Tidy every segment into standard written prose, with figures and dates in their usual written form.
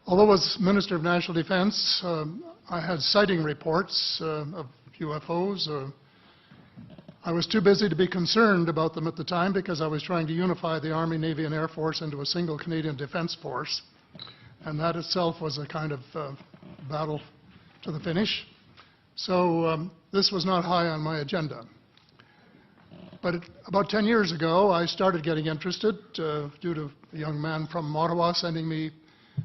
Although as Minister of National Defense, I had sighting reports of UFOs. I was too busy to be concerned about them at the time because I was trying to unify the Army, Navy, and Air Force into a single Canadian Defence Force. And that itself was a kind of battle to the finish. So this was not high on my agenda. But about 10 years ago, I started getting interested due to a young man from Ottawa sending me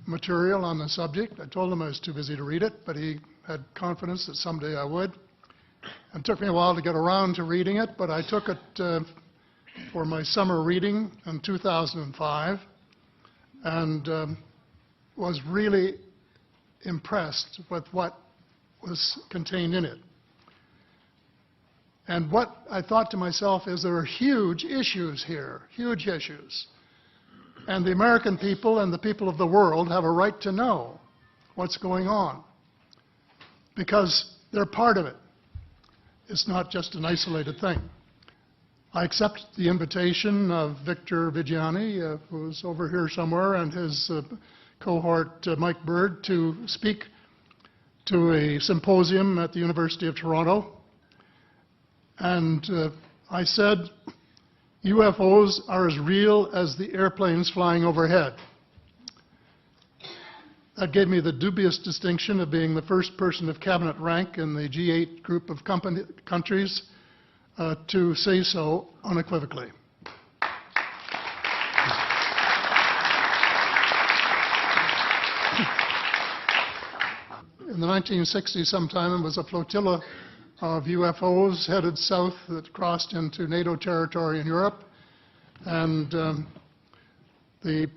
material on the subject. I told him I was too busy to read it, but he had confidence that someday I would. It took me a while to get around to reading it, but I took it for my summer reading in 2005 and was really impressed with what was contained in it. And what I thought to myself is there are huge issues here, huge issues. And the American people and the people of the world have a right to know what's going on because they're part of it. It's not just an isolated thing. I accept the invitation of Victor Vigiani, who's over here somewhere, and his cohort, Mike Bird, to speak to a symposium at the University of Toronto. And I said, UFOs are as real as the airplanes flying overhead. That gave me the dubious distinction of being the first person of cabinet rank in the G8 group of countries to say so unequivocally. In the 1960s sometime, it was a flotilla of UFOs headed south that crossed into NATO territory in Europe. And the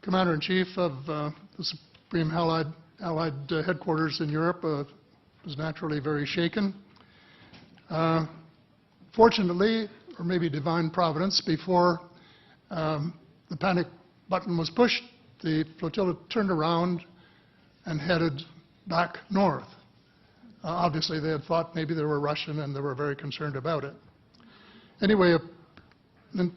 Commander-in-Chief of the Supreme Allied Headquarters in Europe was naturally very shaken. Fortunately, or maybe divine providence, before the panic button was pushed, the flotilla turned around and headed back north. Obviously, they had thought maybe they were Russian and they were very concerned about it. Anyway, an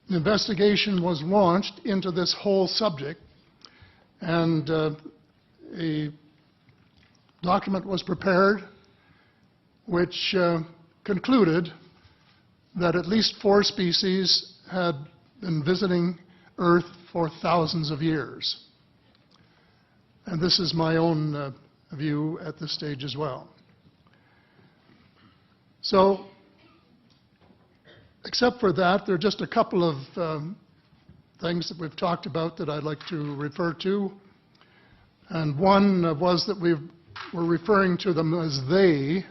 investigation was launched into this whole subject, and a document was prepared which concluded that at least 4 species had been visiting Earth for thousands of years. And this is my own view at this stage as well. So, except for that, there are just a couple of things that we've talked about that I'd like to refer to. And one was that we were referring to them as they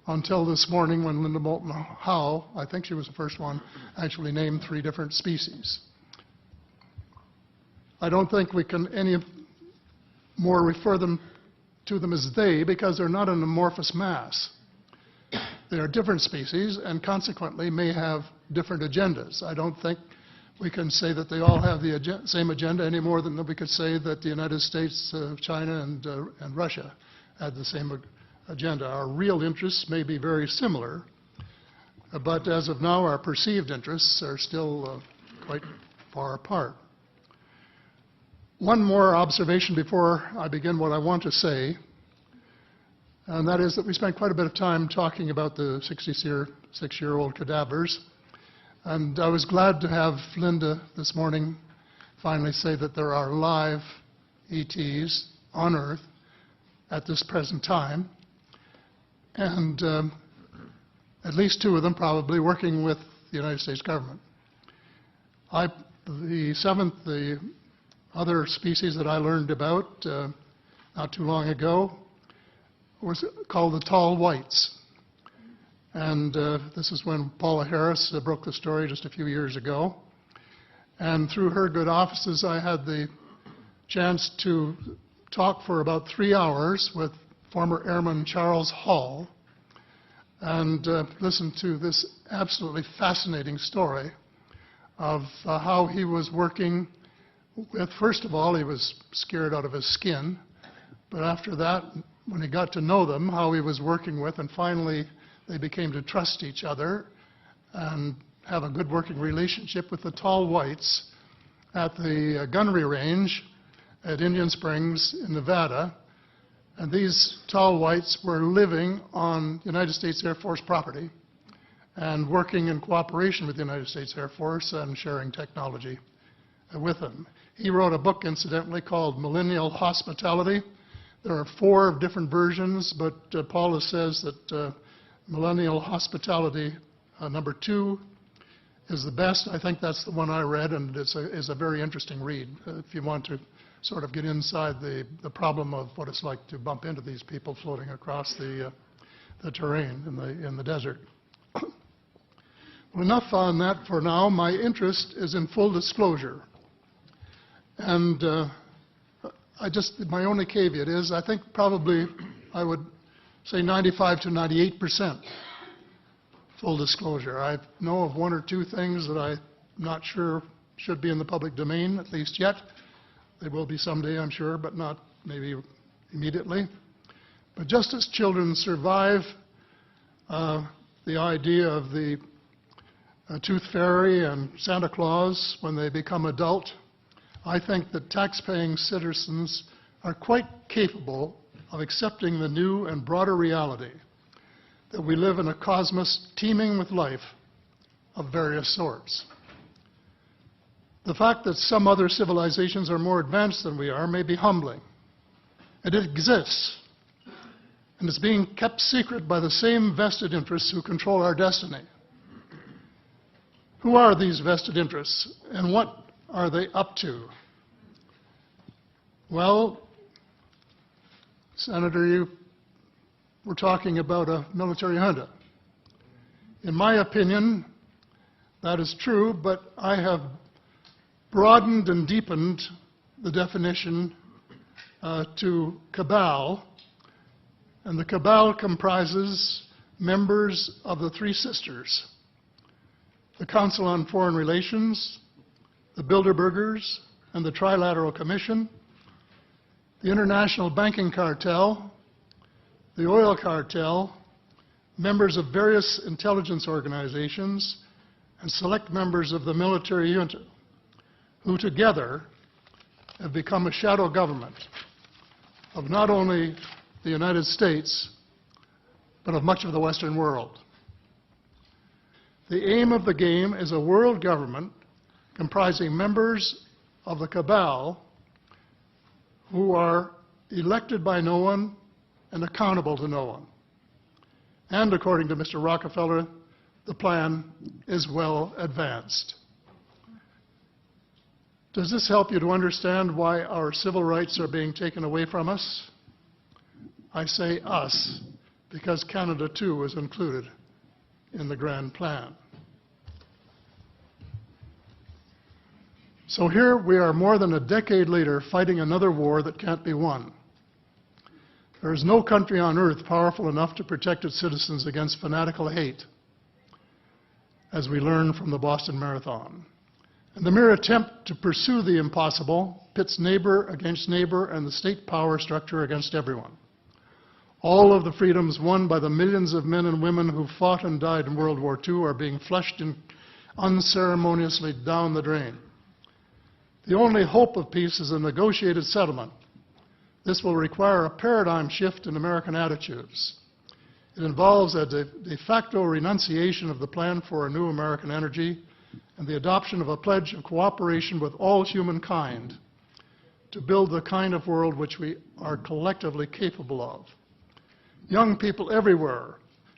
until this morning when Linda Moulton Howe, I think she was the first one, actually named 3 different species. I don't think we can any more refer to them as they because they're not an amorphous mass. They are different species and consequently may have different agendas. I don't think we can say that they all have the same agenda any more than we could say that the United States, China, and Russia had the same agenda. Our real interests may be very similar, but as of now, our perceived interests are still quite far apart. One more observation before I begin what I want to say, and that is that we spent quite a bit of time talking about the 66-year-old cadavers. And I was glad to have Linda this morning finally say that there are live ETs on Earth at this present time, and at least 2 of them probably working with the United States government. The other species that I learned about not too long ago was called the tall whites. And this is when Paula Harris broke the story just a few years ago. And through her good offices, I had the chance to talk for about 3 hours with former Airman Charles Hall and listen to this absolutely fascinating story of how he was working with, first of all, he was scared out of his skin, but after that, when he got to know them, how he was working with, and finally they became to trust each other and have a good working relationship with the tall whites at the gunnery range at Indian Springs in Nevada, and these tall whites were living on United States Air Force property and working in cooperation with the United States Air Force and sharing technology with them. He wrote a book, incidentally, called Millennial Hospitality. There are 4 different versions, but Paula says that Millennial Hospitality number 2 is the best. I think that's the one I read, and it's a very interesting read if you want to sort of get inside the problem of what it's like to bump into these people floating across the terrain in the desert. Well, enough on that for now. My interest is in full disclosure. And my only caveat is I think probably I would say 95 to 98% full disclosure. I know of 1 or 2 things that I'm not sure should be in the public domain, at least yet. They will be someday, I'm sure, but not maybe immediately. But just as children survive the idea of the Tooth Fairy and Santa Claus when they become adult, I think that tax-paying citizens are quite capable of accepting the new and broader reality that we live in a cosmos teeming with life of various sorts. The fact that some other civilizations are more advanced than we are may be humbling. And it exists, and it's being kept secret by the same vested interests who control our destiny. Who are these vested interests, and what are they up to? Well, Senator, you were talking about a military junta. In my opinion, that is true, but I have broadened and deepened the definition to cabal, and the cabal comprises members of the 3 sisters: the Council on Foreign Relations, the Bilderbergers, and the Trilateral Commission, the International Banking Cartel, the Oil Cartel, members of various intelligence organizations, and select members of the military junta, who together have become a shadow government of not only the United States, but of much of the Western world. The aim of the game is a world government comprising members of the cabal who are elected by no one and accountable to no one. And according to Mr. Rockefeller, the plan is well advanced. Does this help you to understand why our civil rights are being taken away from us? I say us, because Canada too is included in the grand plan. So here we are more than a decade later fighting another war that can't be won. There is no country on earth powerful enough to protect its citizens against fanatical hate, as we learned from the Boston Marathon. And the mere attempt to pursue the impossible pits neighbor against neighbor and the state power structure against everyone. All of the freedoms won by the millions of men and women who fought and died in World War II are being flushed unceremoniously down the drain. The only hope of peace is a negotiated settlement. This will require a paradigm shift in American attitudes. It involves a de facto renunciation of the plan for a new American energy and the adoption of a pledge of cooperation with all humankind to build the kind of world which we are collectively capable of. Young people everywhere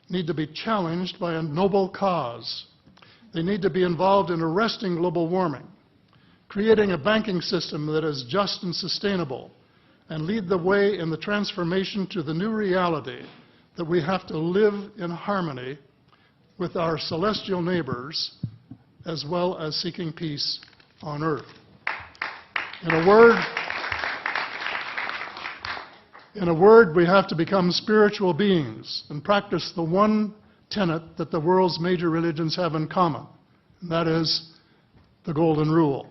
need to be challenged by a noble cause. They need to be involved in arresting global warming, creating a banking system that is just and sustainable, and lead the way in the transformation to the new reality that we have to live in harmony with our celestial neighbors, as well as seeking peace on earth. In a word, we have to become spiritual beings and practice the one tenet that the world's major religions have in common, and that is the Golden Rule.